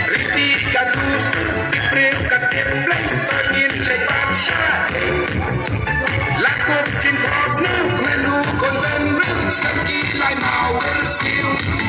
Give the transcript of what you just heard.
Riti gadus, iprit katip play, pangin lay patsya. Lakop cinta snew, kwenu konten real, skaki lay mawar seal.